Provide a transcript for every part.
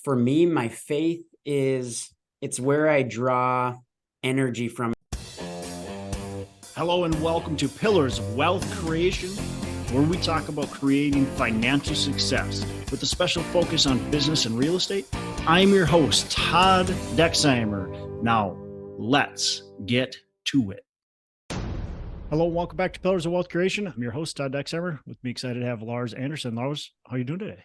for me, my faith it's where I draw energy from. Hello and welcome to Pillars of Wealth Creation, where we talk about creating financial success with a special focus on business and real estate. I'm your host, Todd Dexheimer. Now, let's get to it. Hello and welcome back to Pillars of Wealth Creation. I'm your host, Todd Dexheimer. With me, excited to have Lars Anderson. Lars, how are you doing today?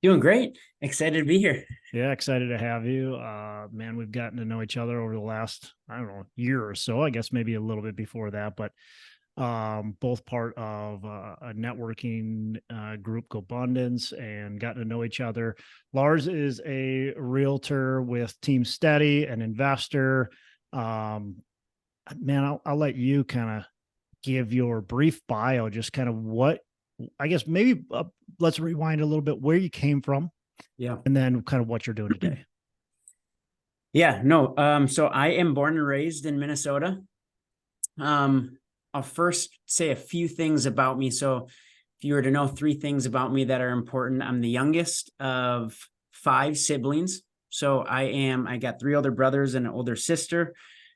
Doing great. Excited to be here. Yeah, excited to have you. Man, we've gotten to know each other over the last, year or so, I guess maybe a little bit before that, but both part of a networking group, GoBundance, and gotten to know each other. Lars is a realtor with Team Steady, an investor. Man, I'll let you kind of give your brief bio, just kind of what, I guess maybe let's rewind a little bit where you came from. Yeah. And then kind of what you're doing today. Yeah, no. So I am born and raised in Minnesota. I'll first say a few things about me. So if you were to know three things about me that are important, I'm the youngest of 5 siblings. So I got 3 older brothers and an older sister.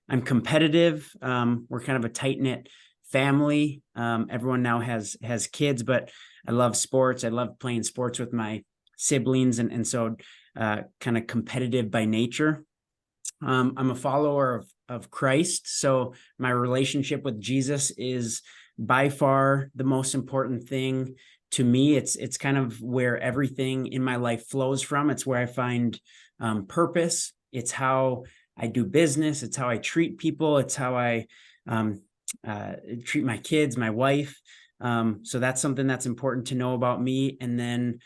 I'm competitive. We're kind of a tight-knit family. Everyone now has kids, but I love sports. I love playing sports with my siblings. And so kind of competitive by nature. I'm a follower of Christ. So my relationship with Jesus is by far the most important thing to me. It's kind of where everything in my life flows from. It's where I find purpose. It's how I do business. It's how I treat people. It's how I treat my kids, my wife. So that's something that's important to know about me. And then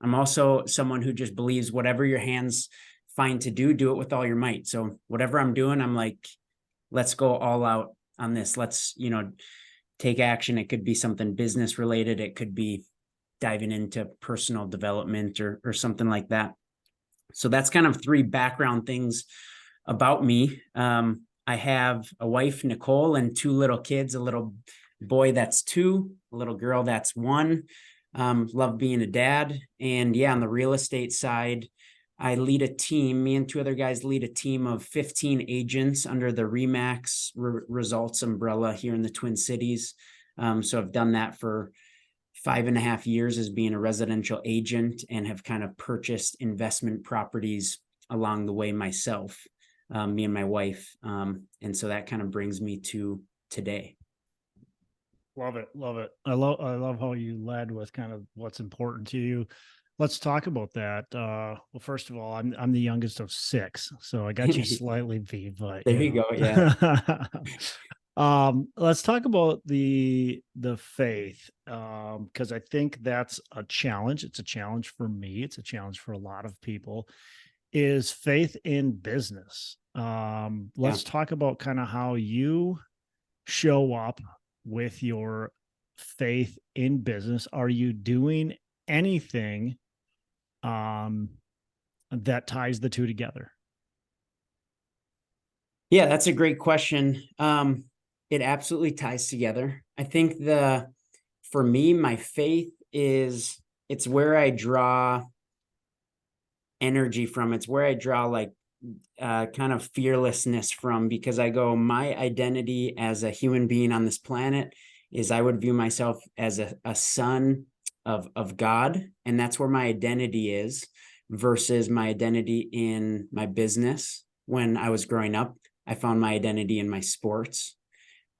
I'm also someone who just believes whatever your hands find to do it with all your might. So whatever I'm doing, I'm like, let's go all out on this. Let's, take action. It could be something business related. It could be diving into personal development or something like that. So that's kind of 3 background things about me. I have a wife, Nicole, and 2 little kids, a little boy that's 2, a little girl that's 1. Love being a dad. And yeah, on the real estate side, I lead a team. Me and 2 other guys lead a team of 15 agents under the RE/MAX Results umbrella here in the Twin Cities. So I've done that for 5.5 years as being a residential agent and have kind of purchased investment properties along the way myself, me and my wife. And so that kind of brings me to today. Love it. Love it. I love how you led with kind of what's important to you. Let's talk about that. Well, first of all, I'm the youngest of 6, so I got you slightly beat, but there you go. Yeah. Let's talk about the faith, because I think that's a challenge. It's a challenge for me. It's a challenge for a lot of people. Is faith in business. Let's talk about kind of how you show up with your faith in business. Are you doing anything that ties the 2 together? Yeah, that's a great question. It absolutely ties together. I think for me, my faith it's where I draw energy from. It's where I draw kind of fearlessness from, because I go, my identity as a human being on this planet is I would view myself as a son of God. And that's where my identity is versus my identity in my business. When I was growing up, I found my identity in my sports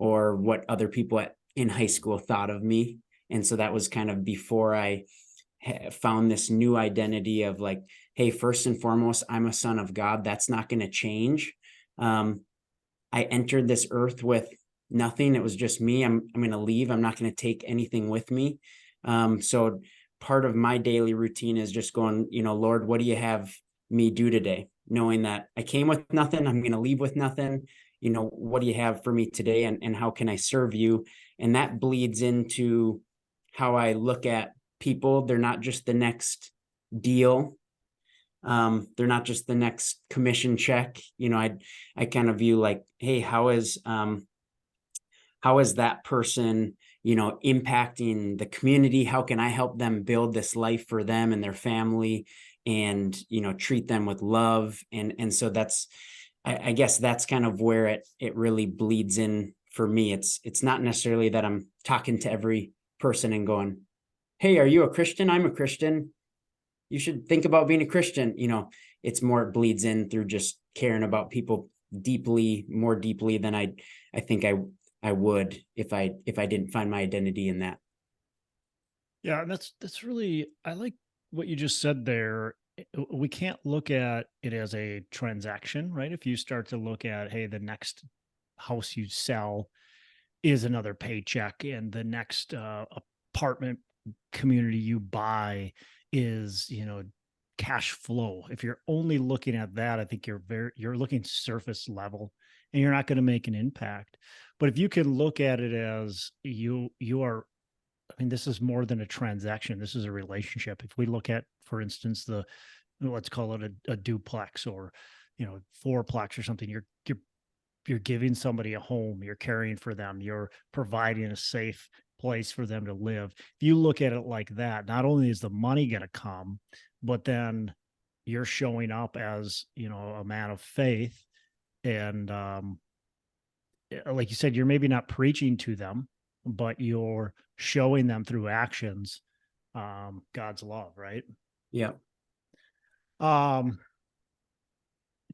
or what other people in high school thought of me. And so that was kind of before I found this new identity of like, hey, first and foremost, I'm a son of God. That's not going to change. I entered this earth with nothing. It was just me. I'm going to leave. I'm not going to take anything with me. So part of my daily routine is just going, Lord, what do you have me do today? Knowing that I came with nothing, I'm going to leave with nothing. What do you have for me today? And how can I serve you? And that bleeds into how I look at people. They're not just the next deal. They're not just the next commission check. I kind of view like, hey, how is that person, impacting the community? How can I help them build this life for them and their family? and, treat them with love. And so that's, I guess that's kind of where it really bleeds in for me. It's not necessarily that I'm talking to every person and going, hey, are you a Christian? I'm a Christian. You should think about being a Christian. It's more, it bleeds in through just caring about people more deeply than I think I would if I didn't find my identity in that. Yeah, and that's really, I like what you just said there. We can't look at it as a transaction, right? If you start to look at, hey, the next house you sell is another paycheck, and the next apartment community you buy is, cash flow. If you're only looking at that, I think you're looking surface level, and you're not going to make an impact. But if you can look at it as you are, I mean, this is more than a transaction. This is a relationship. If we look at, for instance, let's call it a duplex, or, fourplex or something, you're giving somebody a home, you're caring for them, you're providing a safe place for them to live. If you look at it like that, not only is the money going to come, but then you're showing up as, a man of faith. And like you said, you're maybe not preaching to them, but you're showing them through actions God's love, right? Yeah. Um,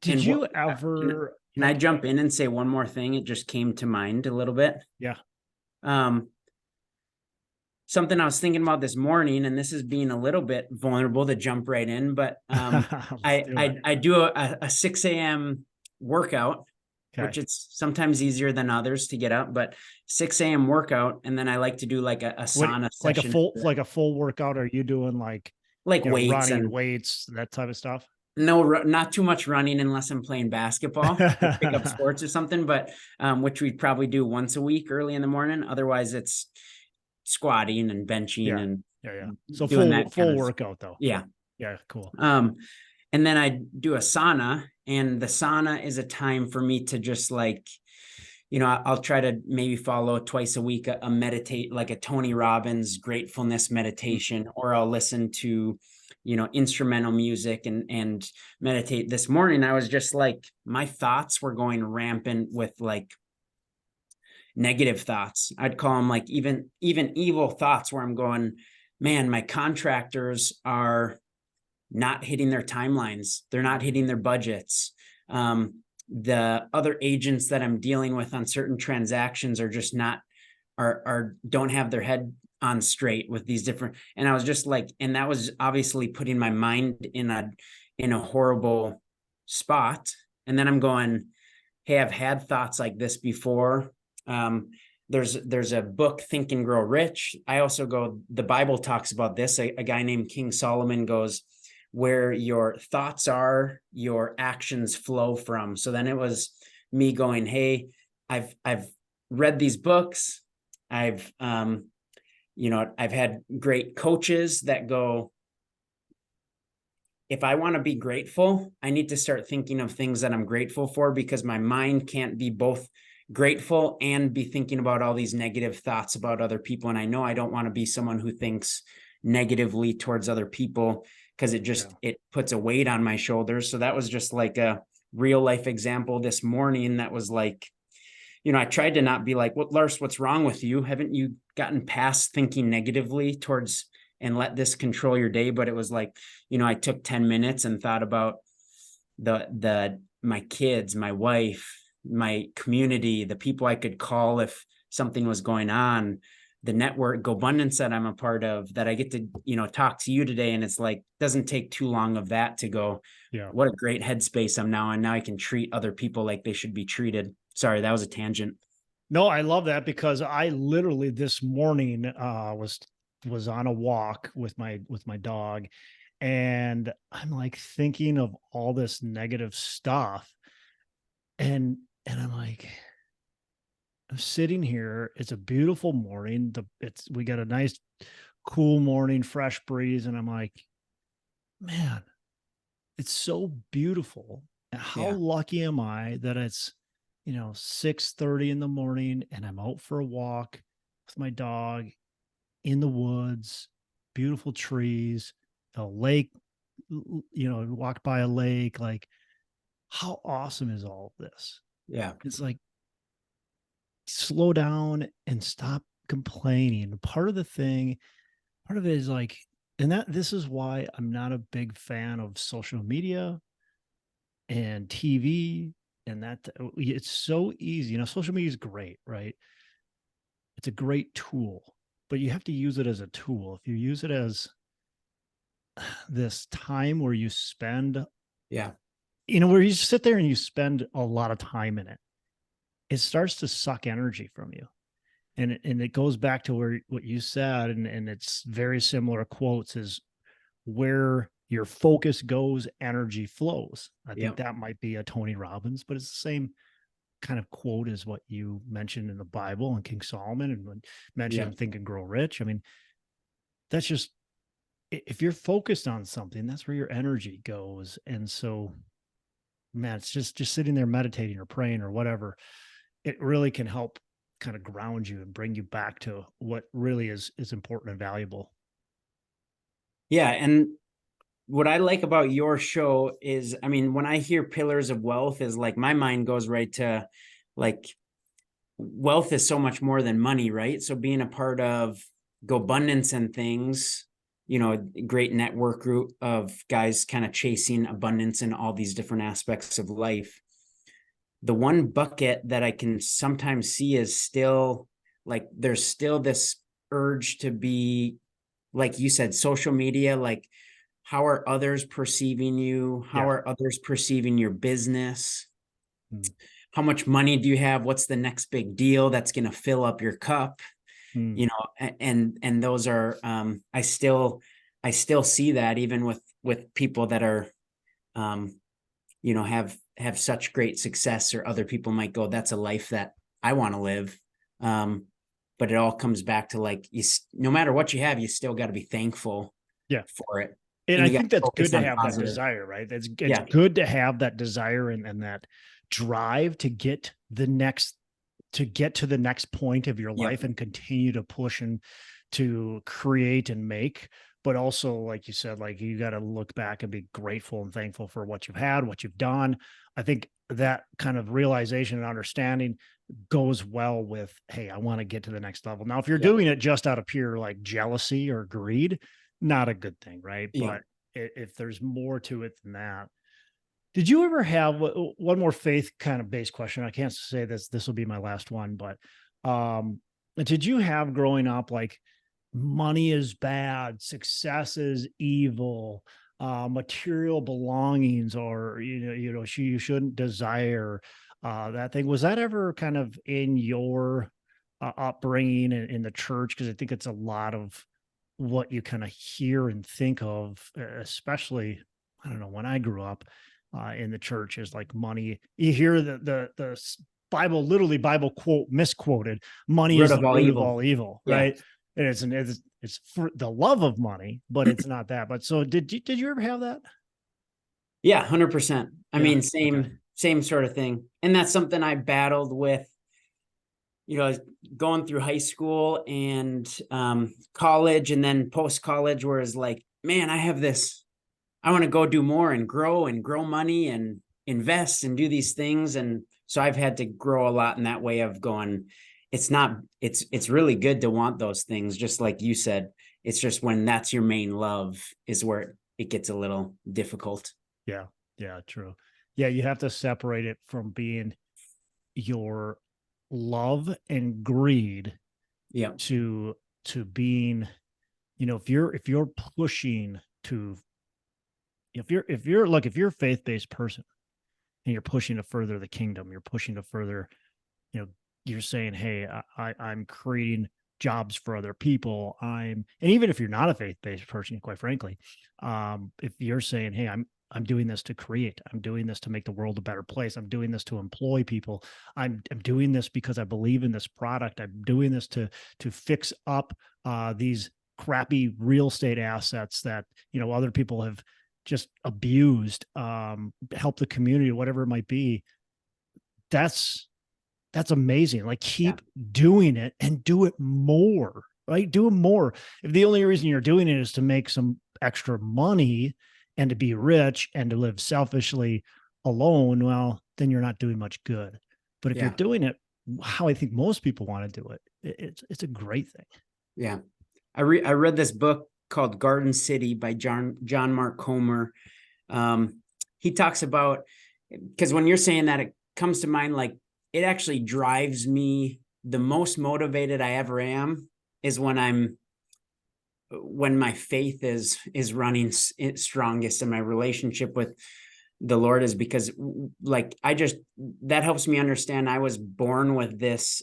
did And you what, ever can I jump in and say one more thing? It just came to mind a little bit. Yeah. Something I was thinking about this morning, and this is being a little bit vulnerable to jump right in, but I do a 6 a.m. workout, which it's sometimes easier than others to get up, but 6 a.m. workout. And then I like to do like a sauna session. Like a full workout. Are you doing like weights running, and weights, that type of stuff? No, not too much running unless I'm playing basketball or pick up sports or something, but which we probably do once a week early in the morning. Otherwise it's squatting and benching and So doing full workout though. Yeah. Cool. And then I do a sauna, and the sauna is a time for me to just like, I'll try to maybe follow twice a week a meditate, like a Tony Robbins gratefulness meditation, or I'll listen to, instrumental music and meditate. This morning, I was just like, my thoughts were going rampant with like negative thoughts. I'd call them like even evil thoughts, where I'm going, man, my contractors are not hitting their timelines. They're not hitting their budgets. The other agents that I'm dealing with on certain transactions are just not, don't have their head on straight with these different. And I was just like, and that was obviously putting my mind in a horrible spot. And then I'm going, hey, I've had thoughts like this before. There's a book, Think and Grow Rich. I also go, the Bible talks about this. A guy named King Solomon goes, where your thoughts are, your actions flow from. So then it was me going, hey, I've read these books. I've had great coaches that go, if I want to be grateful, I need to start thinking of things that I'm grateful for, because my mind can't be both grateful and be thinking about all these negative thoughts about other people. And I know I don't want to be someone who thinks negatively towards other people, because it puts a weight on my shoulders. So that was just like a real life example this morning. That was like, I tried to not be like, what, Lars, what's wrong with you? Haven't you gotten past thinking negatively towards and let this control your day? But it was like, I took 10 minutes and thought about my kids, my wife, my community, the people I could call if something was going on, the network GoBundance that I'm a part of, that I get to, talk to you today. And it's like, doesn't take too long of that to go, what a great headspace I'm now. And now I can treat other people like they should be treated. Sorry, that was a tangent. No, I love that, because I literally this morning was on a walk with my dog, and I'm like thinking of all this negative stuff, and I'm like, I'm sitting here. It's a beautiful morning. We got a nice cool morning, fresh breeze, and I'm like, man, it's so beautiful. And how lucky am I that it's 6:30 in the morning, and I'm out for a walk with my dog in the woods, beautiful trees, a lake walk by a lake. Like, how awesome is all of this? Yeah. It's like, slow down and stop complaining. Part of it is like, and this is why I'm not a big fan of social media and TV, and that it's so easy. Social media is great, right? It's a great tool, but you have to use it as a tool. If you use it as this time where you spend, Yeah. where you sit there and you spend a lot of time in it, it starts to suck energy from you. And it goes back to what you said, and it's very similar quotes, is where your focus goes, energy flows. I Yeah. think that might be a Tony Robbins, but it's the same kind of quote as what you mentioned in the Bible and King Solomon, and when mentioned Yeah. in Think and Grow Rich. I mean, that's just, if you're focused on something, that's where your energy goes. And so, man, it's just sitting there meditating or praying or whatever. It really can help kind of ground you and bring you back to what really is important and valuable. Yeah. And what I like about your show is, I mean, when I hear pillars of wealth, is like my mind goes right to like wealth is so much more than money, right? So being a part of Go Abundance and things, a great network group of guys kind of chasing abundance in all these different aspects of life. The one bucket that I can sometimes see is still like there's still this urge to be, like you said, social media, like how are others perceiving you? How Yeah. are others perceiving your business? Mm. How much money do you have? What's the next big deal that's going to fill up your cup? Mm. And those are I still see that even with people that are have such great success, or other people might go, that's a life that I want to live. But it all comes back to like, no matter what you have, you still got to be thankful Yeah. for it. And And I you got think to that's good focus to on have that positive. desire, right? It's Yeah. good to have that desire and that drive to get to the next point of your life, Yep. and continue to push and to create and make. But also, like you said, like, you got to look back and be grateful and thankful for what you've had, what you've done. I think that kind of realization and understanding goes well with, hey, I want to get to the next level. Now, if you're Yep. doing it just out of pure like jealousy or greed, not a good thing, right? Yep. But if there's more to it than that. Did you ever have one more faith kind of based question? I can't say this will be my last one, but did you have growing up like money is bad, success is evil, material belongings, or you shouldn't desire that thing? Was that ever kind of in your upbringing in the church? Because I think it's a lot of what you kind of hear and think of, especially, I don't know, when I grew up in the church, is like money. You hear the Bible, literally Bible quote misquoted: "Money Root is of the all root of evil. all evil," Yeah. right? And it's for the love of money, but it's not that. But so did you ever have that? Yeah, 100%. I Yeah. mean, Okay. same sort of thing. And that's something I battled with, going through high school and college, and then post college, where it's like, man, I want to go do more and grow money and invest and do these things. And so I've had to grow a lot in that way of going, it's really good to want those things. Just like you said, it's just when that's your main love is where it gets a little difficult. Yeah. Yeah. True. Yeah. You have to separate it from being your love and greed Yeah. to being, if you're pushing to, if you're a faith-based person and you're pushing to further the kingdom, you're pushing to further, you know you're saying, hey, I'm creating jobs for other people, and even if you're not a faith-based person, quite frankly, if you're saying, hey, I'm doing this to create, I'm doing this to make the world a better place, I'm doing this to employ people, I'm doing this because I believe in this product, I'm doing this to fix up these crappy real estate assets that other people have just abused, help the community, whatever it might be. That's amazing. Like, Yeah. keep doing it and do it more, right? Do it more. If the only reason you're doing it is to make some extra money and to be rich and to live selfishly alone, well, then you're not doing much good. But if you're Yeah. doing it how I think most people want to do it, it's a great thing. Yeah. I read this book called Garden City by John Mark Comer. He talks about, because when you're saying that, it comes to mind, like, it actually drives me. The most motivated I ever am is when my faith is running strongest, and my relationship with the Lord is, because like, that helps me understand I was born with this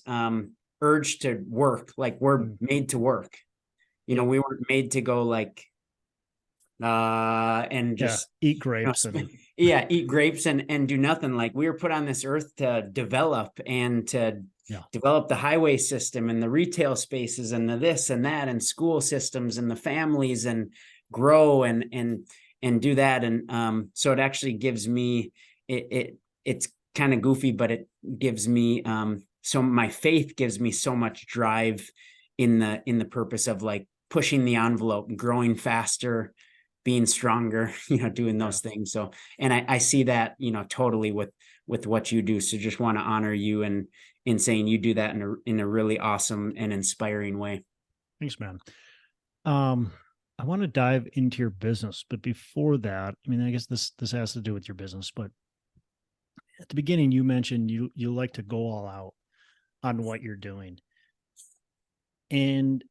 urge to work. Like, we're made to work. We weren't made to go like and just eat grapes and eat grapes and do nothing. Like, we were put on this earth to develop, and to develop the highway system and the retail spaces and the this and that and school systems and the families, and grow and do that. And so it actually gives me it's kind of goofy, but it gives me so my faith gives me so much drive in the purpose of like pushing the envelope, growing faster, being stronger, doing those things. So, and I see that, totally with what you do. So just want to honor you and in saying you do that in a really awesome and inspiring way. Thanks, man. I want to dive into your business, but before that, I mean, I guess this has to do with your business, but at the beginning you mentioned you like to go all out on what you're doing. And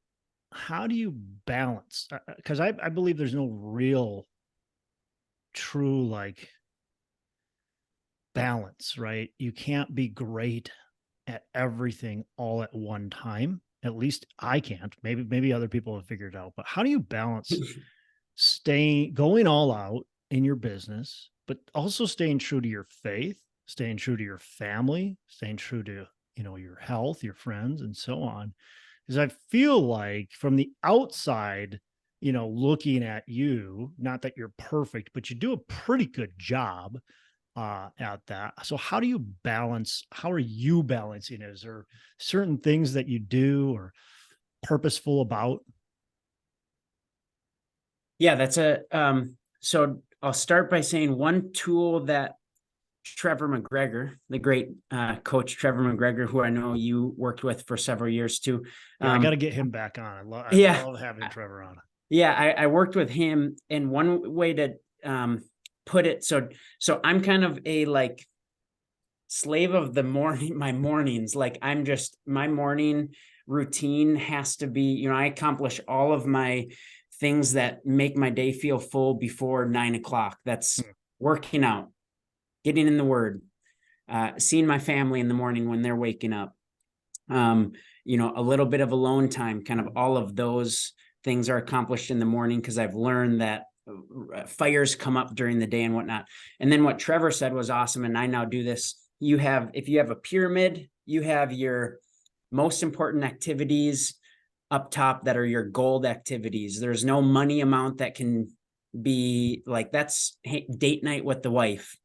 how do you balance? Because I believe there's no real true like balance, right? You can't be great at everything all at one time. At least I can't. Maybe other people have figured it out. But how do you balance going all out in your business, but also staying true to your faith, staying true to your family, staying true to, your health, your friends, and so on? Because I feel like from the outside, looking at you, not that you're perfect, but you do a pretty good job at that. So how do you balance? How are you balancing it? Is there certain things that you do or purposeful about? Yeah, that's so I'll start by saying one tool that Trevor McGregor, the great coach Trevor McGregor, who I know you worked with for several years too. Yeah, I got to get him back on. I love having Trevor on. Yeah, I worked with him, and one way to put it, so I'm kind of a like slave of the morning, my mornings. Like, my morning routine has to be, I accomplish all of my things that make my day feel full before 9 o'clock. That's working out, getting in the word, seeing my family in the morning when they're waking up, a little bit of alone time. Kind of all of those things are accomplished in the morning, because I've learned that fires come up during the day and whatnot. And then what Trevor said was awesome, and I now do this. If you have a pyramid, you have your most important activities up top that are your gold activities. There's no money amount that can be like, that's date night with the wife.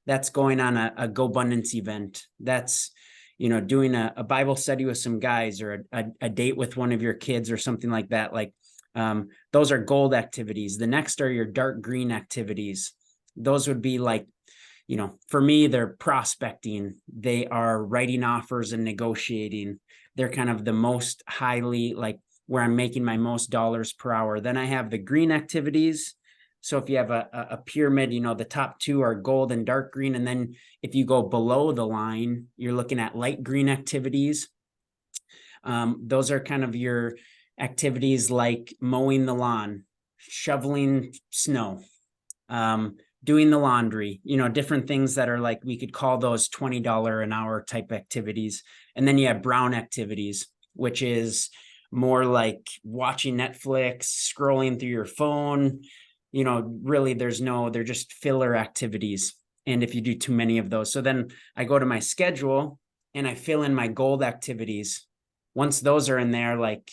That's going on a GoBundance event. That's, doing a Bible study with some guys, or a date with one of your kids or something like that. Like, those are gold activities. The next are your dark green activities. Those would be like, for me, they're prospecting. They are writing offers and negotiating. They're kind of the most highly, like, where I'm making my most dollars per hour. Then I have the green activities. So if you have a pyramid, the top two are gold and dark green. And then if you go below the line, you're looking at light green activities. Those are kind of your activities like mowing the lawn, shoveling snow, doing the laundry, different things that are like, we could call those $20 an hour type activities. And then you have brown activities, which is more like watching Netflix, scrolling through your phone. Really, they're just filler activities. And if you do too many of those, so then I go to my schedule and I fill in my gold activities. Once those are in there, like,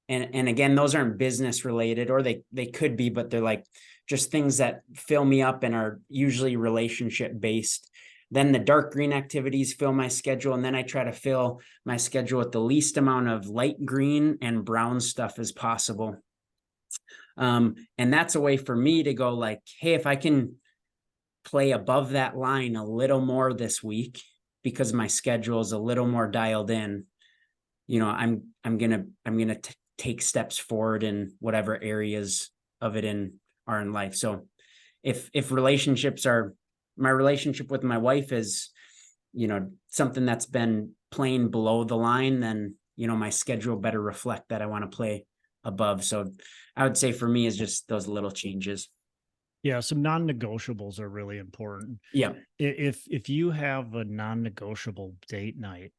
and again, those aren't business related, or they could be, but they're like just things that fill me up and are usually relationship based. Then the dark green activities fill my schedule. And then I try to fill my schedule with the least amount of light green and brown stuff as possible. And that's a way for me to go like, hey, if I can play above that line a little more this week because my schedule is a little more dialed in, I'm gonna take steps forward in whatever areas of it are in life. So if my relationship with my wife is, something that's been playing below the line, then, my schedule better reflect that I want to play above. So I would say for me is just those little changes. Yeah, some non-negotiables are really important. Yeah. If you have a non-negotiable date night,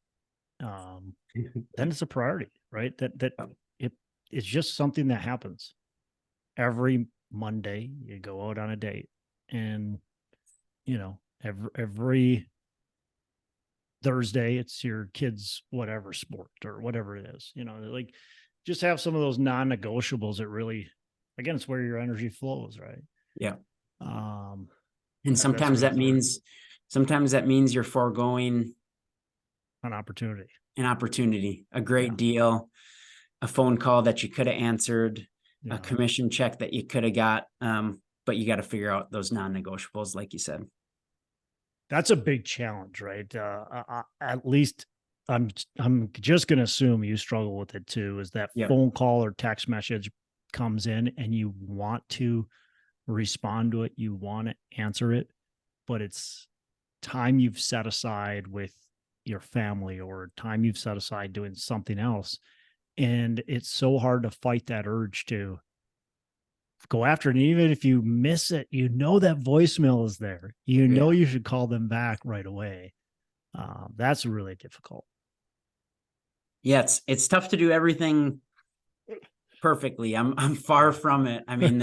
then it's a priority, right? It it's just something that happens every Monday. You go out on a date, and every Thursday it's your kids' whatever sport or whatever it is. Like just have some of those non-negotiables that really, again, it's where your energy flows, right? Yeah. Um, And that's really important. sometimes that means you're foregoing An opportunity. an opportunity, a Yeah. great deal, a phone call that you could have answered, a Yeah. commission check that you could have got. But you got to figure out those non-negotiables, like you said. That's a big challenge, right? At least I'm just going to assume you struggle with it too. Is that Yeah. phone call or text message comes in and you want to respond to it, you want to answer it, but it's time you've set aside with your family or time you've set aside doing something else, and it's so hard to fight that urge to go after it. And even if you miss it, that voicemail is there. Yeah. You should call them back right away. That's really difficult. Yeah. It's tough to do everything perfectly. I'm far from it. I mean,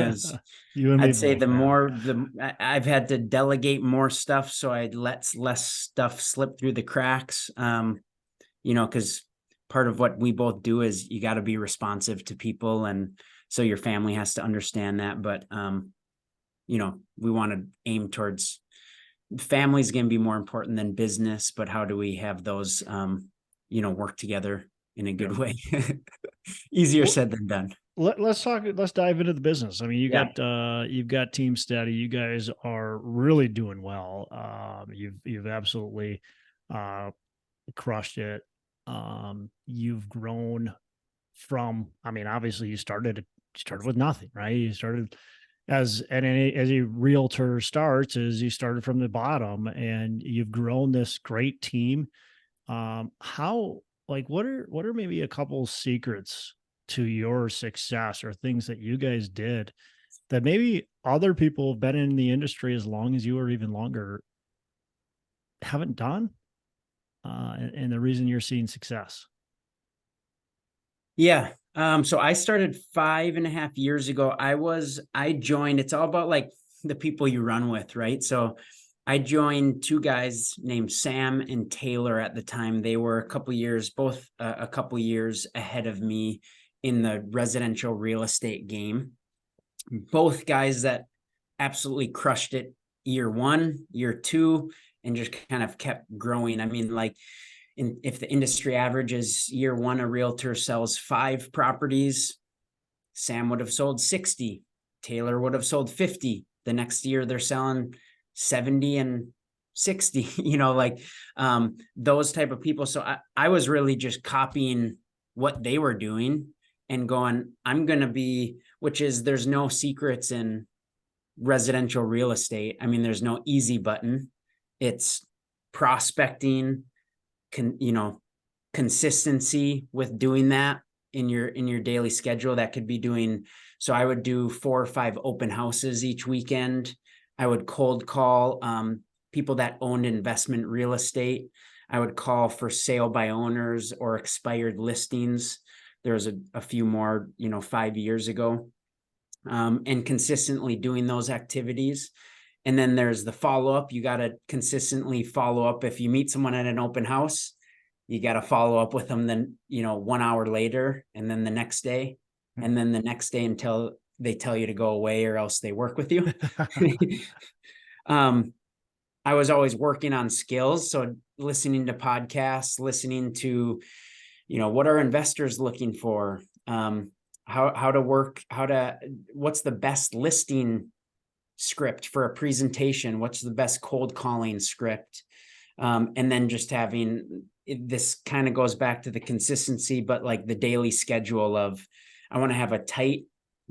You and me I'd say both, man. I've had to delegate more stuff. So I let less stuff slip through the cracks. Cause part of what we both do is you got to be responsive to people. And so your family has to understand that. But, we want to aim towards family's going to be more important than business, but how do we have those, work together in a good Yeah. way? Easier Well, said than done. let's dive into the business. I mean, Yeah. you've got Team Steady. You guys are really doing well. You've absolutely crushed it. You've grown from, I mean, obviously you started with nothing, right? You started as a realtor starts, is you started from the bottom and you've grown this great team. How, like, what are maybe a couple secrets to your success or things that you guys did that maybe other people have been in the industry as long as you or even longer haven't done? And the reason you're seeing success. Yeah. So I started 5.5 years ago. I joined, it's all about like the people you run with, right? So I joined two guys named Sam and Taylor at the time. They were both a couple years ahead of me in the residential real estate game. Both guys that absolutely crushed it year one, year two, and just kind of kept growing. I mean, like, if the industry average is year one, a realtor sells 5 properties, Sam would have sold 60, Taylor would have sold 50. The next year they're selling 70 and 60, those type of people. So I was really just copying what they were doing and going, I'm going to be, which is, there's no secrets in residential real estate. I mean, there's no easy button. It's prospecting, consistency with doing that in your daily schedule. That could be doing, so I would do 4 or 5 open houses each weekend. I would cold call people that owned investment real estate. I would call for sale by owners or expired listings. There was a few more, 5 years ago, and consistently doing those activities. And then there's the follow-up. You got to consistently follow up. If you meet someone at an open house, you got to follow up with them then, 1 hour later, and then the next day, and then the next day until they tell you to go away or else they work with you. I was always working on skills. So listening to podcasts, listening to, what are investors looking for? how to work, what's the best listing script for a presentation? What's the best cold calling script? And then just having this kind of goes back to the consistency, but like the daily schedule of, I want to have a tight,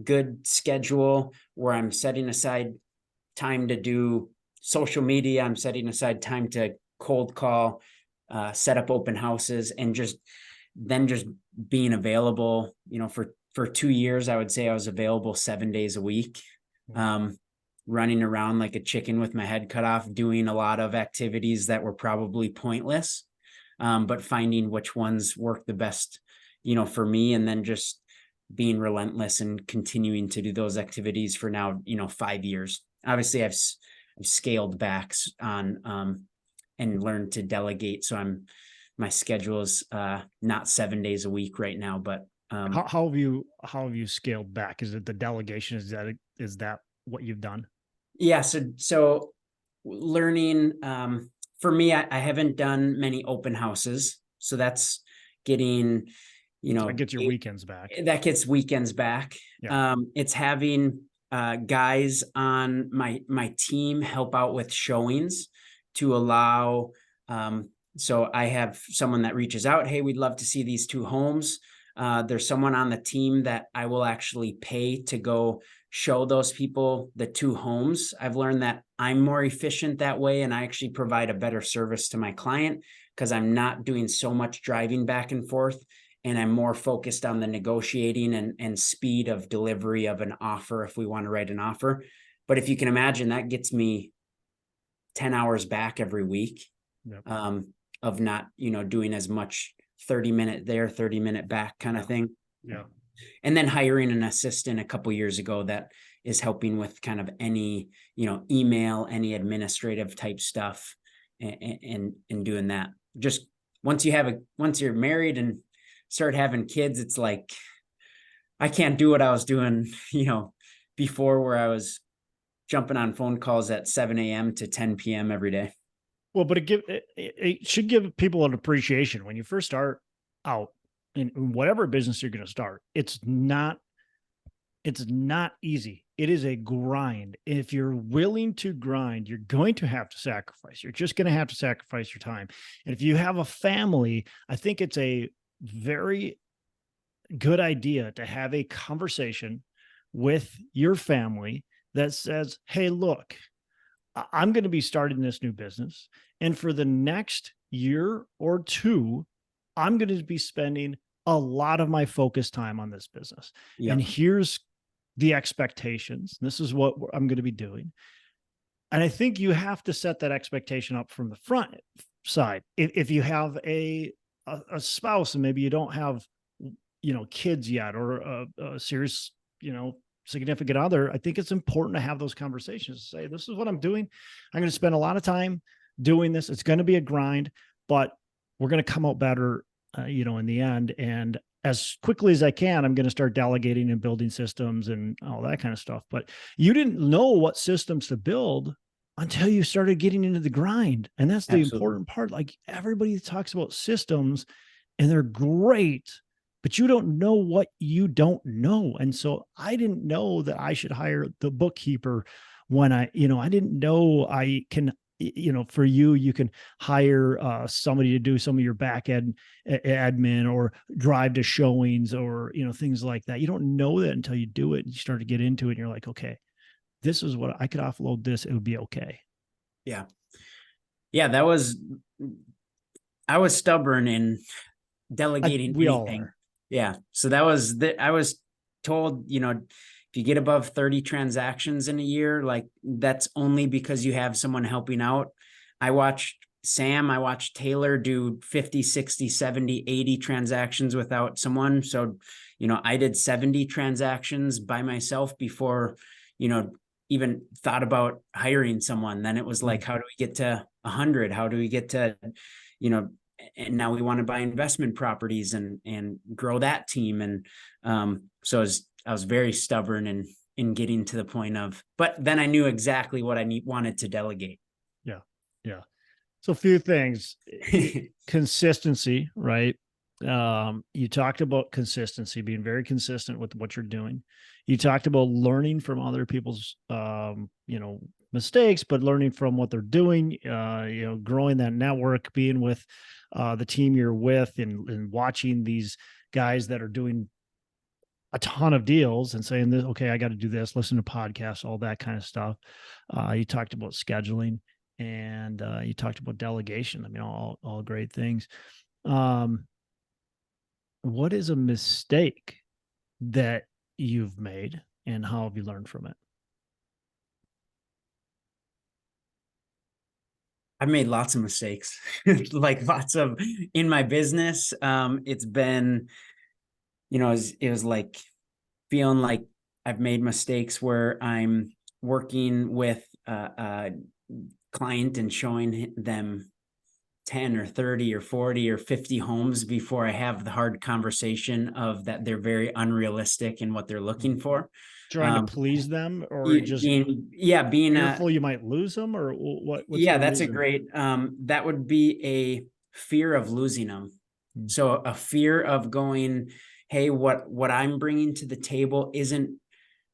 good schedule where I'm setting aside time to do social media. I'm setting aside time to cold call, set up open houses, and just being available, for 2 years, I would say I was available 7 days a week. Running around like a chicken with my head cut off, doing a lot of activities that were probably pointless, but finding which ones work the best, for me, and then just being relentless and continuing to do those activities for now, 5 years. Obviously, I've scaled back on and learned to delegate. So my schedule is not 7 days a week right now, but how have you scaled back? Is it the delegation? Is that what you've done? Yeah. So learning, for me, I haven't done many open houses. So that's getting, That gets your weekends back. That gets weekends back. Yeah. It's having guys on my team help out with showings to allow, so I have someone that reaches out, hey, we'd love to see these 2 homes. There's someone on the team that I will actually pay to go show those people the 2 homes. I've learned that I'm more efficient that way, and I actually provide a better service to my client because I'm not doing so much driving back and forth, and I'm more focused on the negotiating and speed of delivery of an offer if we want to write an offer. But if you can imagine, that gets me 10 hours back every week. Yep. Of not, doing as much 30-minute there, 30-minute back kind of thing. Yeah. And then hiring an assistant a couple years ago that is helping with kind of any, email, any administrative type stuff, and doing that. Just once you're married and start having kids, it's like, I can't do what I was doing, before, where I was jumping on phone calls at 7 a.m. to 10 p.m. every day. Well, but it should give people an appreciation when you first start out in whatever business you're going to start. It's not easy. It is a grind. If you're willing to grind, you're going to have to sacrifice. You're just going to have to sacrifice your time. And if you have a family, I think it's a very good idea to have a conversation with your family that says, hey, look, I'm going to be starting this new business. And for the next year or 2, I'm going to be spending a lot of my focus time on this business. Yep. And here's the expectations. This is what I'm going to be doing. And I think you have to set that expectation up from the front side. If you have a spouse and maybe you don't have, kids yet, or a serious, significant other, I think it's important to have those conversations. Say, this is what I'm doing. I'm going to spend a lot of time doing this. It's going to be a grind, but we're going to come out better, in the end. And as quickly as I can, I'm going to start delegating and building systems and all that kind of stuff. But you didn't know what systems to build until you started getting into the grind. And that's the important part. Like, everybody talks about systems and they're great, but you don't know what you don't know. And so I didn't know that I should hire the bookkeeper when I didn't know I can, for you can hire somebody to do some of your back end admin or drive to showings or, things like that. You don't know that until you do it and you start to get into it. And you're like, okay, this is what I could offload this. It would be okay. Yeah. Yeah. I was stubborn in delegating we anything. All are. Yeah. So I was told, if you get above 30 transactions in a year, like, that's only because you have someone helping out. I watched Taylor do 50, 60, 70, 80 transactions without someone. So, I did 70 transactions by myself before, even thought about hiring someone. Then it was like, how do we get to 100? How do we get to, and now we want to buy investment properties and grow that team. And so I was very stubborn in getting to the point of, but then I knew exactly what I wanted to delegate. Yeah. Yeah. So a few things. Consistency, right? You talked about consistency, being very consistent with what you're doing. You talked about learning from other people's, mistakes, but learning from what they're doing, growing that network, being with the team you're with, and watching these guys that are doing a ton of deals and saying this, okay, I got to do this, listen to podcasts, all that kind of stuff. You talked about scheduling, and you talked about delegation. I mean, all great things. What is a mistake that you've made, and how have you learned from it? I've made lots of mistakes, like lots of in my business. It's been, it was like feeling like I've made mistakes where I'm working with a client and showing them 10 or 30 or 40 or 50 homes before I have the hard conversation of that they're very unrealistic in what they're looking for. Trying to please them, or just being fearful you might lose them, or what's yeah, the that's a reason? great, that would be a fear of losing them. Hmm. So a fear of going, hey, what I'm bringing to the table isn't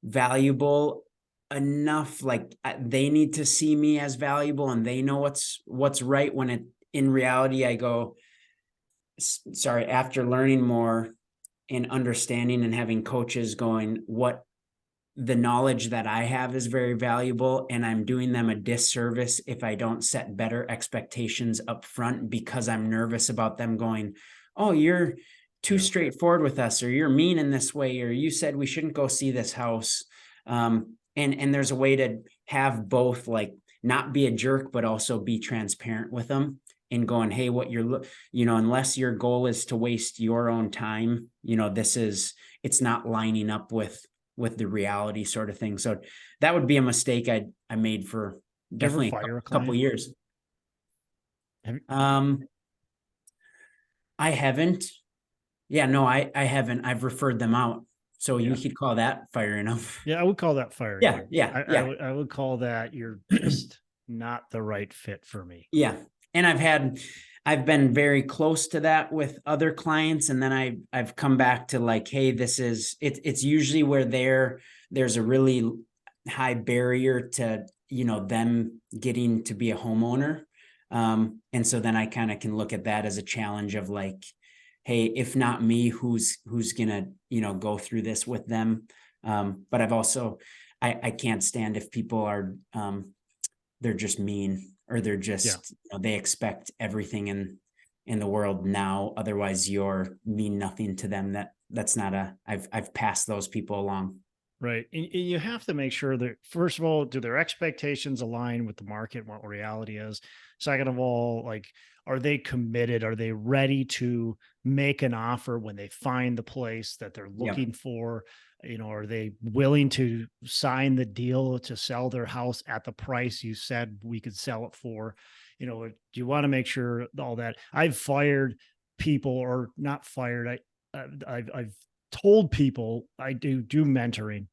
valuable enough. Like they need to see me as valuable, and they know what's right, when it in reality I go, sorry, after learning more and understanding and having coaches going, what the knowledge that I have is very valuable, and I'm doing them a disservice if I don't set better expectations up front, because I'm nervous about them going, oh, you're too straightforward with us, or you're mean in this way, or you said we shouldn't go see this house. And there's a way to have both, like not be a jerk, but also be transparent with them and going, hey, what you're, unless your goal is to waste your own time, it's not lining up with the reality sort of thing. So that would be a mistake I made for Do you ever definitely fire a a couple client? years. Have you- I haven't. Yeah, no, I haven't. I've referred them out. So you yeah. could call that firing them. Yeah, I would call that firing Yeah, them. yeah, yeah. I would call that you're just not the right fit for me. Yeah. And I've been very close to that with other clients. And then I've come back to like, hey, it's usually where there's a really high barrier to, them getting to be a homeowner. And so then I kind of can look at that as a challenge of like, hey, if not me, who's gonna, go through this with them. But I've also, I can't stand if people are, they're just mean, or they're just, they expect everything in the world now. Otherwise you're mean nothing to them. That's not I've passed those people along. Right. And you have to make sure that, first of all, do their expectations align with the market, what reality is? Second of all, like, are they committed? Are they ready to make an offer when they find the place that they're Yeah. looking for? Are they willing to sign the deal to sell their house at the price you said we could sell it for? Do you want to make sure all that? I've fired people, or not fired. I've told people I do mentoring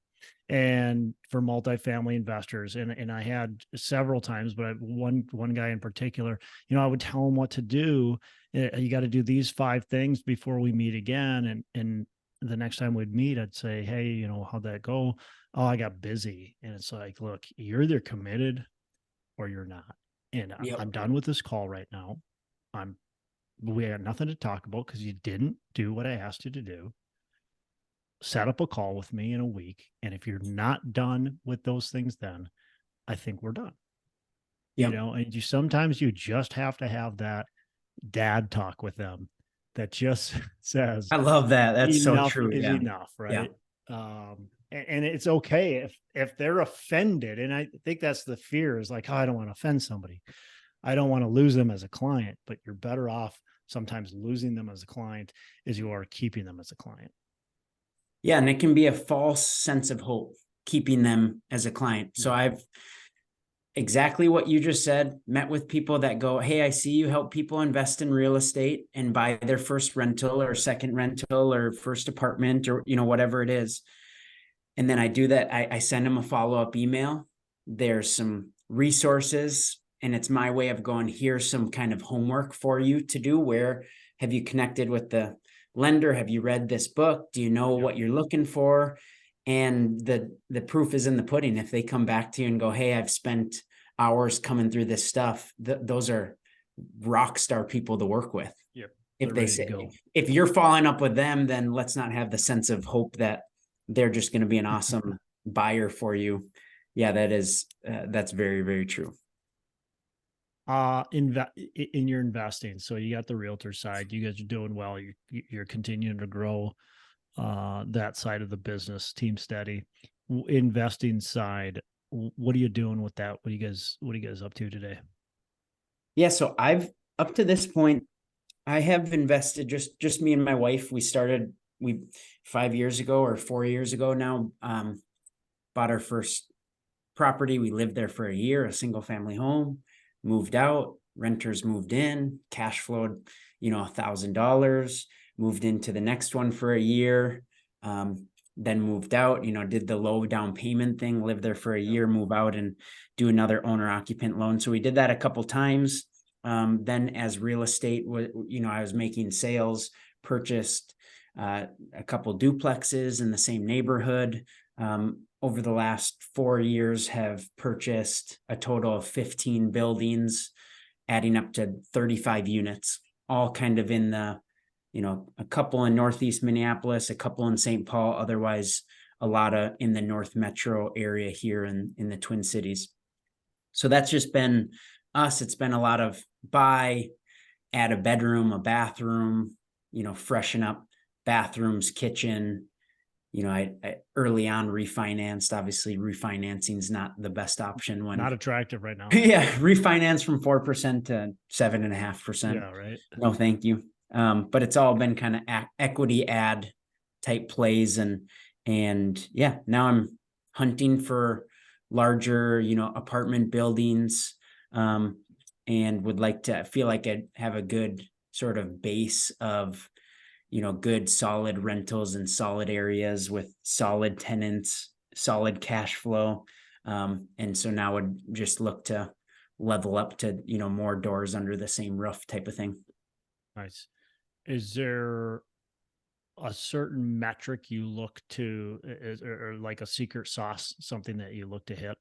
and for multifamily investors. And I had several times, but one guy in particular, I would tell him what to do. You got to do these 5 things before we meet again. And the next time we'd meet, I'd say, hey, how'd that go? Oh, I got busy. And it's like, look, you're either committed or you're not. And Yep. I'm done with this call right now. We got nothing to talk about because you didn't do what I asked you to do. Set up a call with me in a week. And if you're not done with those things, then I think we're done. Yep. And sometimes you just have to have that dad talk with them that just says, I love that. That's so enough true. is Yeah. enough. Yeah. Right. And it's okay if they're offended. And I think that's the fear, is like, oh, I don't want to offend somebody. I don't want to lose them as a client, but you're better off sometimes losing them as a client as you are keeping them as a client. Yeah. And it can be a false sense of hope keeping them as a client. So I've exactly what you just said, met with people that go, hey, I see you help people invest in real estate and buy their first rental or second rental or first apartment, or, whatever it is. And then I do that. I send them a follow-up email. There's some resources, and it's my way of going, here's some kind of homework for you to do. Where have you connected with the lender? Have you read this book? Do you know what you're looking for? And the proof is in the pudding. If they come back to you and go, hey, I've spent hours coming through this stuff, those are rock star people to work with. Yep. If They're they ready to say, go. if you're following up with them, then let's not have the sense of hope that they're just going to be an awesome buyer for you. Yeah, that's very, very true. In your investing, so you got the realtor side, you guys are doing well, you're continuing to grow that side of the business, team steady. Investing side, what are you doing with that? What are you guys up to today? Yeah, so I've up to this point, I have invested just me and my wife. We 5 years ago or 4 years ago now, bought our first property. We lived there for a year, a single family home, moved out, renters moved in, cash flowed, $1,000, moved into the next one for a year, then moved out, did the low down payment thing, lived there for a year, move out and do another owner occupant loan. So we did that a couple times. Then as real estate, I was making sales, purchased a couple duplexes in the same neighborhood. Over the last 4 years have purchased a total of 15 buildings, adding up to 35 units, all kind of in the, a couple in Northeast Minneapolis, a couple in St. Paul, otherwise a lot of in the North Metro area here in the Twin Cities. So that's just been us. It's been a lot of buy, add a bedroom, a bathroom, freshen up bathrooms, kitchen. I early on refinanced. Obviously, refinancing is not the best option when Not attractive right now. Yeah, refinance from 4% to 7.5%. Yeah, right. No, thank you. But it's all been kind of equity add type plays, and yeah, now I'm hunting for larger, apartment buildings, and would like to feel like I have a good sort of base of good solid rentals in solid areas with solid tenants, solid cash flow. And so now would just look to level up to, more doors under the same roof type of thing. Nice. Is there a certain metric you look to, or like a secret sauce, something that you look to hit?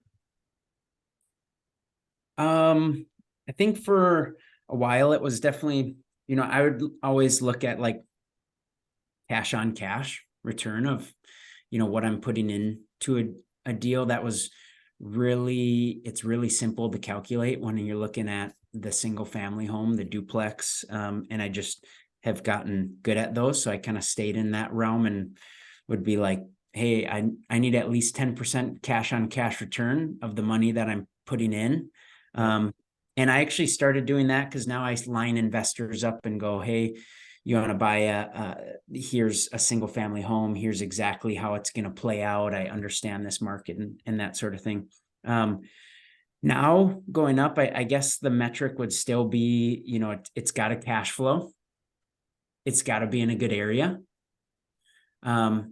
I think for a while it was definitely, I would always look at like cash on cash return of, what I'm putting into a deal. That was it's really simple to calculate when you're looking at the single family home, the duplex. And I just have gotten good at those. So I kind of stayed in that realm and would be like, hey, I need at least 10% cash on cash return of the money that I'm putting in. And I actually started doing that because now I line investors up and go, hey, you want to buy here's a single family home. Here's exactly how it's going to play out. I understand this market and that sort of thing. Now going up, I guess the metric would still be, it's got a cash flow. It's got to be in a good area. No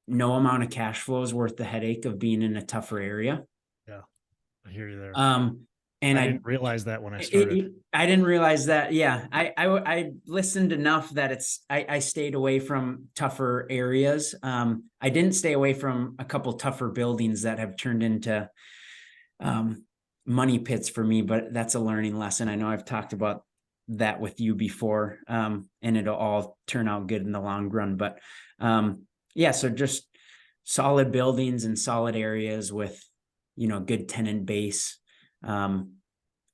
amount of cash flow is worth the headache of being in a tougher area. Yeah, I hear you there. And I didn't realize that when I started. I didn't realize that. Yeah. I listened enough that I stayed away from tougher areas. I didn't stay away from a couple tougher buildings that have turned into, money pits for me, but that's a learning lesson. I know I've talked about that with you before, and it'll all turn out good in the long run, but, yeah, so just solid buildings and solid areas with, good tenant base. And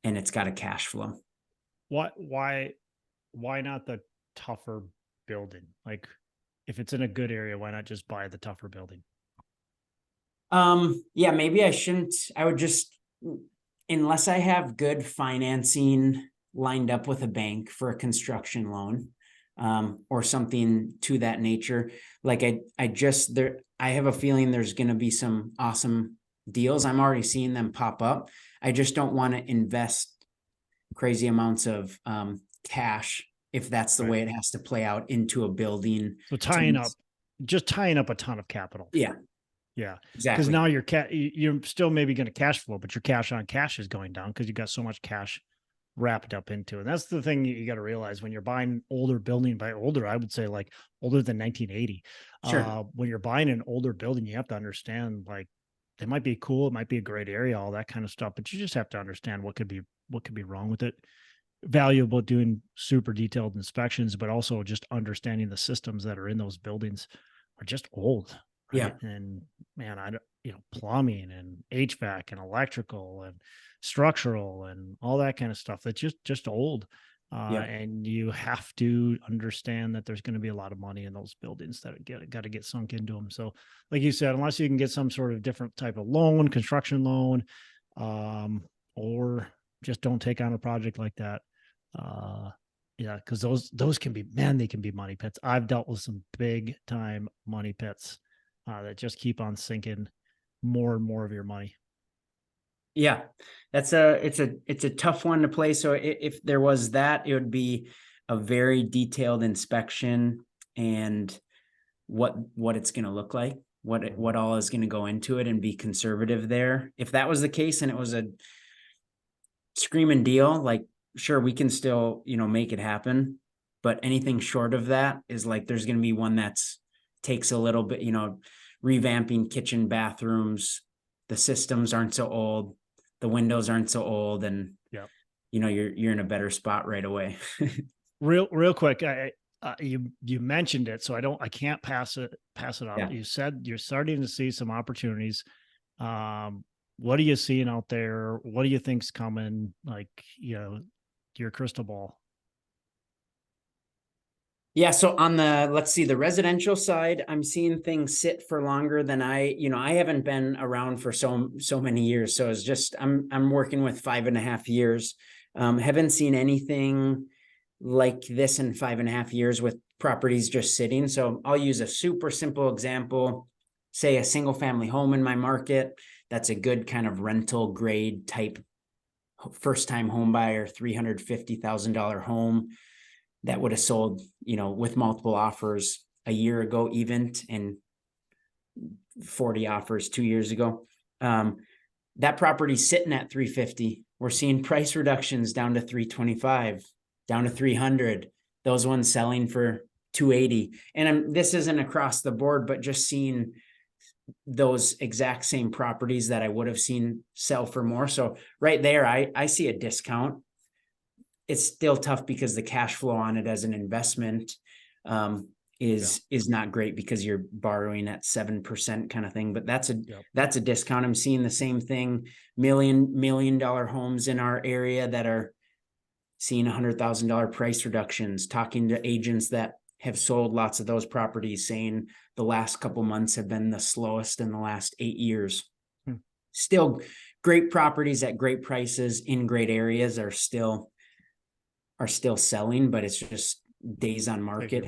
it's got a cash flow. Why not the tougher building? Like, if it's in a good area, why not just buy the tougher building? Yeah, maybe I shouldn't. I would just, unless I have good financing lined up with a bank for a construction loan, or something to that nature. Like I have a feeling there's going to be some awesome deals. I'm already seeing them pop up. I just don't want to invest crazy amounts of cash if that's the way it has to play out into a building. So just tying up a ton of capital. Yeah. Yeah. Exactly. Because now you're still maybe going to cash flow, but your cash on cash is going down because you got so much cash wrapped up into. And that's the thing you got to realize when you're buying older building. By older, I would say like older than 1980. Sure. When you're buying an older building, you have to understand like it might be cool, it might be a great area, all that kind of stuff, but you just have to understand what could be wrong with it. Valuable doing super detailed inspections, but also just understanding the systems that are in those buildings are just old, Yeah. right? And man, I don't, plumbing and HVAC and electrical and structural and all that kind of stuff that's just old. Yeah. And you have to understand that there's going to be a lot of money in those buildings that got to get sunk into them. So, like you said, unless you can get some sort of different type of loan, construction loan, or just don't take on a project like that. Yeah, because those can be, man, they can be money pits. I've dealt with some big time money pits that just keep on sinking more and more of your money. Yeah, it's a tough one to play. So if there was that, it would be a very detailed inspection and what it's going to look like, what all is going to go into it, and be conservative there. If that was the case and it was a screaming deal, like sure, we can still, make it happen. But anything short of that is like there's going to be one that's takes a little bit, revamping kitchen, bathrooms. The systems aren't so old, the windows aren't so old, and Yeah. you're in a better spot right away. Real quick, you mentioned it, so I can't pass it off. Yeah. You said you're starting to see some opportunities. What are you seeing out there? What do you think's coming? Like, your crystal ball. Yeah, so on let's see, the residential side, I'm seeing things sit for longer than I haven't been around for so many years. So it's just I'm working with 5.5 years. Haven't seen anything like this in 5.5 years with properties just sitting. So I'll use a super simple example, say a single family home in my market. That's a good kind of rental grade type first time home buyer, $350,000 home that would have sold, with multiple offers a year ago, even, and 40 offers 2 years ago. That property's sitting at 350. We're seeing price reductions down to 325, down to 300. Those ones selling for 280. And this isn't across the board, but just seeing those exact same properties that I would have seen sell for more. So right there, I see a discount. It's still tough because the cash flow on it as an investment is not great because you're borrowing at 7% kind of thing. But that's a discount. I'm seeing the same thing. $1 million homes in our area that are seeing $100,000 price reductions. Talking to agents that have sold lots of those properties, saying the last couple months have been the slowest in the last 8 years. Still great properties at great prices in great areas are still selling, but it's just days on market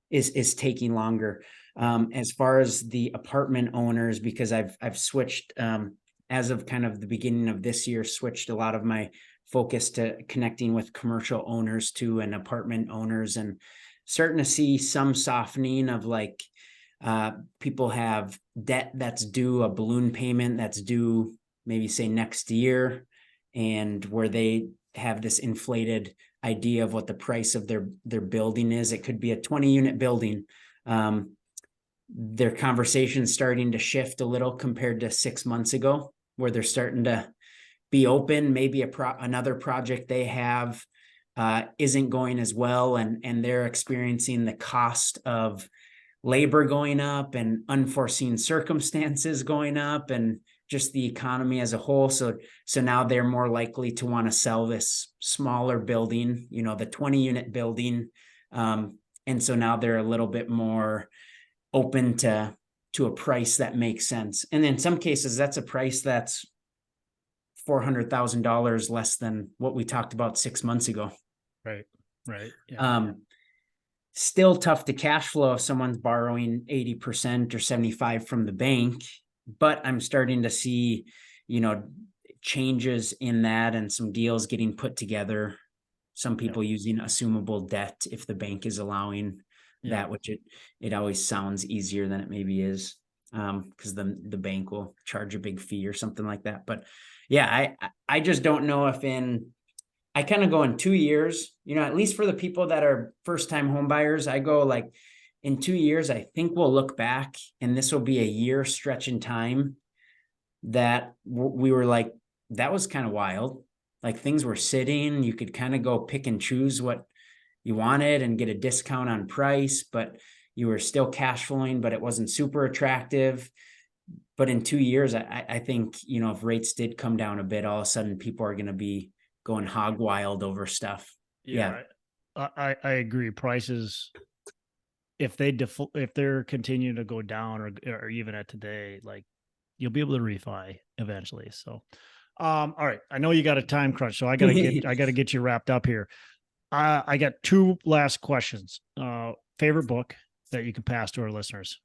is taking longer. As far as the apartment owners, because I've switched as of kind of the beginning of this year, switched a lot of my focus to connecting with commercial owners too, and apartment owners, and starting to see some softening of like people have debt that's due, a balloon payment that's due maybe say next year, and where they have this inflated idea of what the price of their building is. It could be a 20-unit building. Their conversation's starting to shift a little compared to 6 months ago, where they're starting to be open. Maybe another project they have isn't going as well, and they're experiencing the cost of labor going up and unforeseen circumstances going up, and just the economy as a whole. So now they're more likely to want to sell this smaller building, the 20-unit building. And so now they're a little bit more open to a price that makes sense. And in some cases, that's a price that's $400,000 less than what we talked about 6 months ago. Right. Yeah. Still tough to cash flow if someone's borrowing 80% or 75% from the bank, but I'm starting to see, changes in that and some deals getting put together. Some people using assumable debt if the bank is allowing that, which it always sounds easier than it maybe is, because the bank will charge a big fee or something like that. But yeah, I just don't know if in I kind of go in 2 years, at least for the people that are first time home buyers, I go like in 2 years, I think we'll look back and this will be a year stretch in time that we were like, that was kind of wild. Like things were sitting, you could kind of go pick and choose what you wanted and get a discount on price, but you were still cash flowing, but it wasn't super attractive. But in 2 years, I think, if rates did come down a bit, all of a sudden people are going to be going hog wild over stuff. Yeah. I agree. Prices, if they're continuing to go down or even at today, like you'll be able to refi eventually. So, all right. I know you got a time crunch, so I gotta get you wrapped up here. I got two last questions. Favorite book that you can pass to our listeners?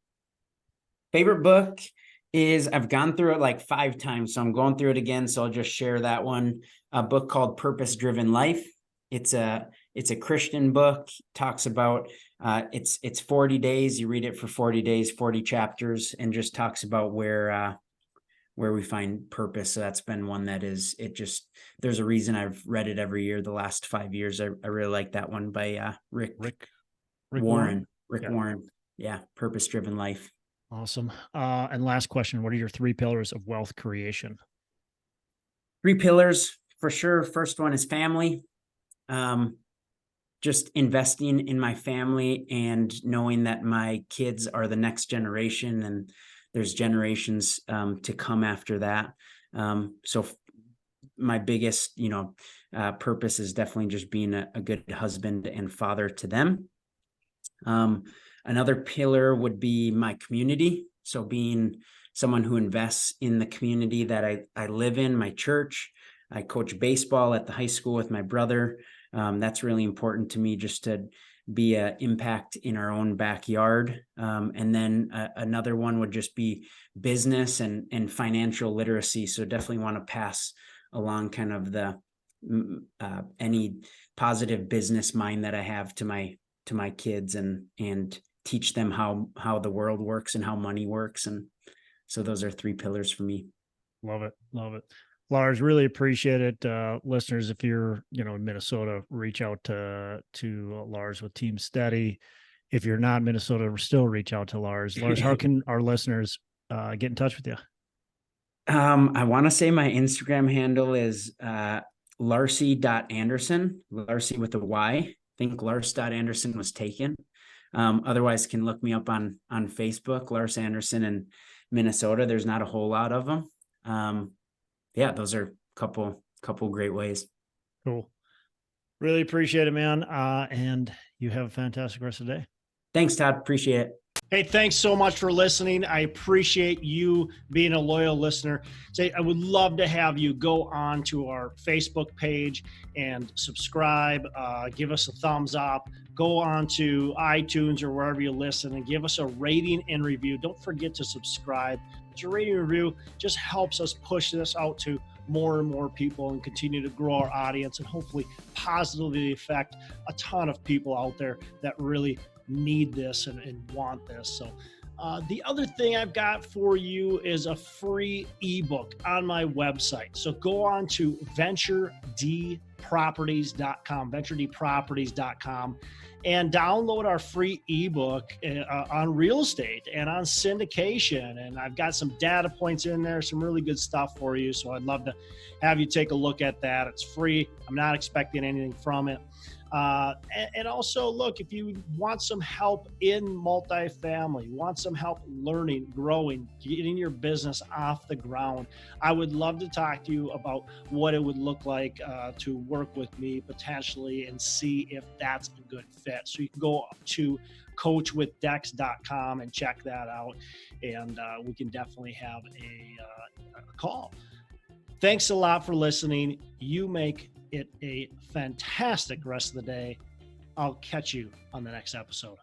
Favorite book is, I've gone through it like 5 times, so I'm going through it again. So I'll just share that one. A book called Purpose Driven Life. It's a Christian book. Talks about it's 40 days. You read it for 40 days, 40 chapters, and just talks about where we find purpose. So that's been one that there's a reason I've read it every year the last 5 years. I really like that one by Rick Warren. Rick Warren. Yeah. Purpose Driven Life. Awesome. And last question, what are your 3 pillars of wealth creation? 3 pillars for sure. First one is family. Just investing in my family and knowing that my kids are the next generation and there's generations to come after that. So my biggest, purpose is definitely just being a good husband and father to them. Another pillar would be my community. So being someone who invests in the community that I live in, my church. I coach baseball at the high school with my brother. That's really important to me, just to be an impact in our own backyard. And then another one would just be business and financial literacy. So definitely want to pass along kind of the any positive business mind that I have to my kids and teach them how the world works and how money works. And so those are 3 pillars for me. Love it. Lars, really appreciate it. Listeners, if you're, in Minnesota, reach out to Lars with Team Steady. If you're not in Minnesota, still reach out to Lars. Lars, how can our listeners get in touch with you? I want to say my Instagram handle is Larcy.Anderson, Larcy with a Y. I think Lars.Anderson was taken. Otherwise can look me up on Facebook, Lars Anderson in Minnesota. There's not a whole lot of them. Yeah, those are a couple great ways. Cool. Really appreciate it, man. And you have a fantastic rest of the day. Thanks, Todd. Appreciate it. Hey, thanks so much for listening. I appreciate you being a loyal listener. I would love to have you go on to our Facebook page and subscribe, give us a thumbs up, go on to iTunes or wherever you listen and give us a rating and review. Don't forget to subscribe. Your rating and review just helps us push this out to more and more people and continue to grow our audience and hopefully positively affect a ton of people out there that really need this and want this. So the other thing I've got for you is a free ebook on my website. So go on to venturedproperties.com, and download our free ebook on real estate and on syndication. And I've got some data points in there, some really good stuff for you. So I'd love to have you take a look at that. It's free. I'm not expecting anything from it. And also, look, if you want some help in multifamily, want some help learning, growing, getting your business off the ground, I would love to talk to you about what it would look like to work with me potentially and see if that's a good fit. So you can go to coachwithdex.com and check that out, and we can definitely have a call. Thanks a lot for listening. You make it a fantastic rest of the day. I'll catch you on the next episode.